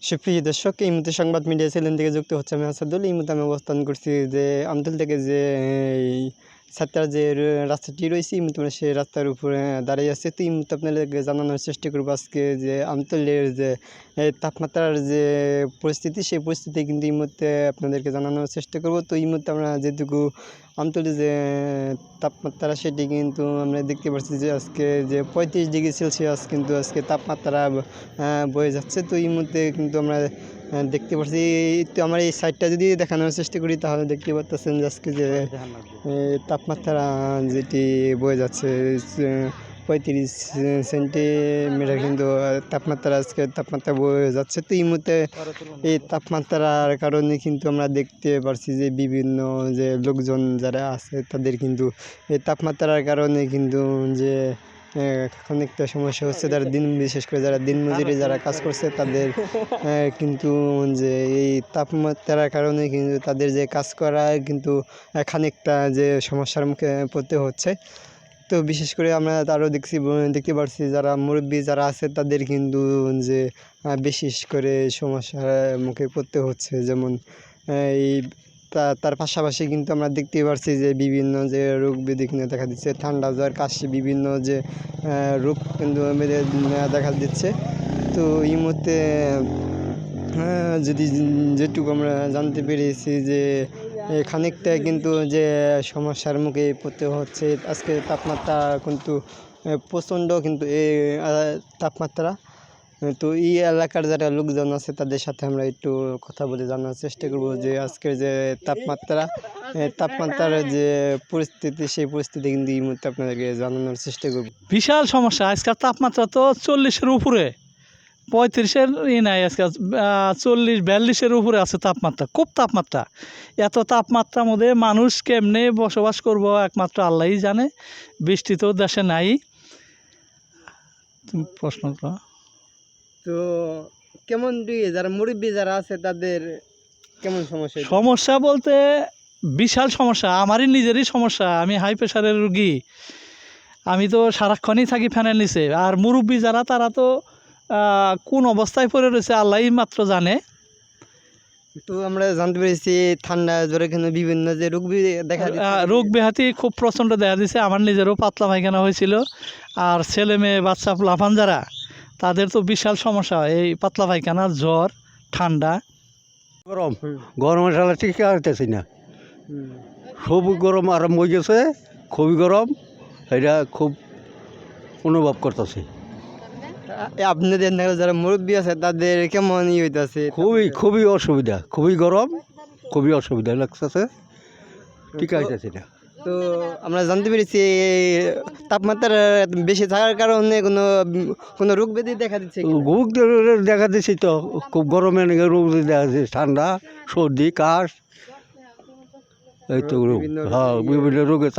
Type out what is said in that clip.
সুপ্রিয় দর্শক, এই মুহূর্তে সংবাদ মিডিয়া চ্যানেল থেকে যুক্ত হচ্ছে আমি আসাদুল। এই মুহূর্তে আমি অবস্থান করছি যে আমতল থেকে যে এই ছাত্রার যে রাস্তাটি রয়েছে, এই মুহূর্তে আমরা সেই রাস্তার উপরে দাঁড়িয়ে আছে। তো এই মুহূর্তে আপনাদেরকে জানানোর চেষ্টা করবো আজকে যে আমতলের যে তাপমাত্রার যে পরিস্থিতি, সেই পরিস্থিতি কিন্তু এই মুহূর্তে আপনাদেরকে জানানোর চেষ্টা করবো। তো এই মুহূর্তে আমরা যেটুকু আমতলে যে তাপমাত্রা সেটি কিন্তু আমরা দেখতে পাচ্ছি যে আজকে যে 35°C কিন্তু আজকে তাপমাত্রা বয়ে যাচ্ছে। তো এই মুহূর্তে কিন্তু আমরা দেখতে পাচ্ছি, তো আমার এই সাইডটা যদি দেখানোর চেষ্টা করি তাহলে দেখতে পাচ্ছেন যে আজকে যে তাপমাত্রা যেটি বয়ে যাচ্ছে 35 সেন্টিমিটার কিন্তু তাপমাত্রা আজকে তাপমাত্রা বয়ে যাচ্ছে। তো এই মুহূর্তে এই তাপমাত্রার কারণে কিন্তু আমরা দেখতে পারছি যে বিভিন্ন যে লোকজন যারা আছে তাদের কিন্তু এই তাপমাত্রার কারণে কিন্তু যে অনেকটা সমস্যা হচ্ছে। তারা বিশেষ করে যারা দিনমজুরি যারা কাজ করছে তাদের কিন্তু যে এই তাপমাত্রার কারণে কিন্তু তাদের যে কাজ করা কিন্তু খানিকটা যে সমস্যার মুখে পড়তে হচ্ছে। তো বিশেষ করে আমরা আরও দেখতে পাচ্ছি যারা মুরব্বী যারা আছে তাদের কিন্তু যে বিশেষ করে সমস্যার মুখে পড়তে হচ্ছে। যেমন এই তার পাশাপাশি কিন্তু আমরা দেখতে পাচ্ছি যে বিভিন্ন যে রোগ ব্যাধি কিন্তু দেখা দিচ্ছে, ঠান্ডা জ্বর কাশি বিভিন্ন যে রোগ কিন্তু দেখা দিচ্ছে। তো এই মুহূর্তে যদি যেটুকু আমরা জানতে পেরেছি যে খানিকটা কিন্তু যে সমস্যার মুখে পড়তে হচ্ছে। আজকে তাপমাত্রা কিন্তু প্রচণ্ড কিন্তু এই তাপমাত্রা। তো এই এলাকার যারা লোকজন আছে তাদের সাথে আমরা একটু কথা বলে জানার চেষ্টা করব যে আজকের যে তাপমাত্রার যে পরিস্থিতি, সেই পরিস্থিতি কিন্তু এই মুহূর্তে আপনাদেরকে জানানোর চেষ্টা করব। বিশাল সমস্যা। আজকাল তাপমাত্রা তো 40-এর উপরে, 35-এর নাই, আজকাল 40-42-এর উপরে আছে তাপমাত্রা। খুব তাপমাত্রা। এত তাপমাত্রার মধ্যে মানুষ কেমনে বসবাস করব একমাত্র আল্লাহই জানে। বৃষ্টি তো দেশে নাই। প্রশ্ন তো কেমন যারা মুরব্বী যারা আছে তাদের কেমন সমস্যা? সমস্যা বলতে বিশাল সমস্যা। আমারই নিজেরই সমস্যা। আমি হাই প্রেশারের রুগী। আমি তো সারাক্ষণই থাকি ফ্যানের নিচে। আর মুরব্বী যারা তারা তো কোন অবস্থায় পড়ে রয়েছে আল্লাহই মাত্র জানে। তো আমরা জানতে পেরেছি ঠান্ডা জ্বরে কিন্তু বিভিন্ন যে রোগ ব্যাধি খুব প্রচণ্ড দেখা দিচ্ছে। আমার নিজেরও পাতলা পায়খানা হয়েছিল। আর ছেলে মেয়ে বাচ্চা লাফান যারা, তাদের তো বিশাল সমস্যা। এই পাতলা পায়খানা, জ্বর, ঠান্ডা, গরমের সালে ঠিক আসতেছি না, খুবই গরম আরম্ভ হয়ে গেছে, খুবই গরম, এটা খুব অনুভব করতেছি। আপনাদের যারা মুরব্বী আছে তাদের কেমন হইতেছে? খুবই অসুবিধা, খুবই গরম, খুবই অসুবিধা লাগতেছে, ঠিক আসতেছি না। তো আমরা জানতে পেরেছি তাপমাত্রা বেশি থাকার কারণে কোনো রোগ ব্যাধি দেখা দিচ্ছে। রোগ দেখা দিচ্ছি তো, খুব গরমে রোগ দেখা দিচ্ছে, ঠান্ডা, সর্দি, কাশ, এই তো রোগ। হ্যাঁ, বিভিন্ন রোগে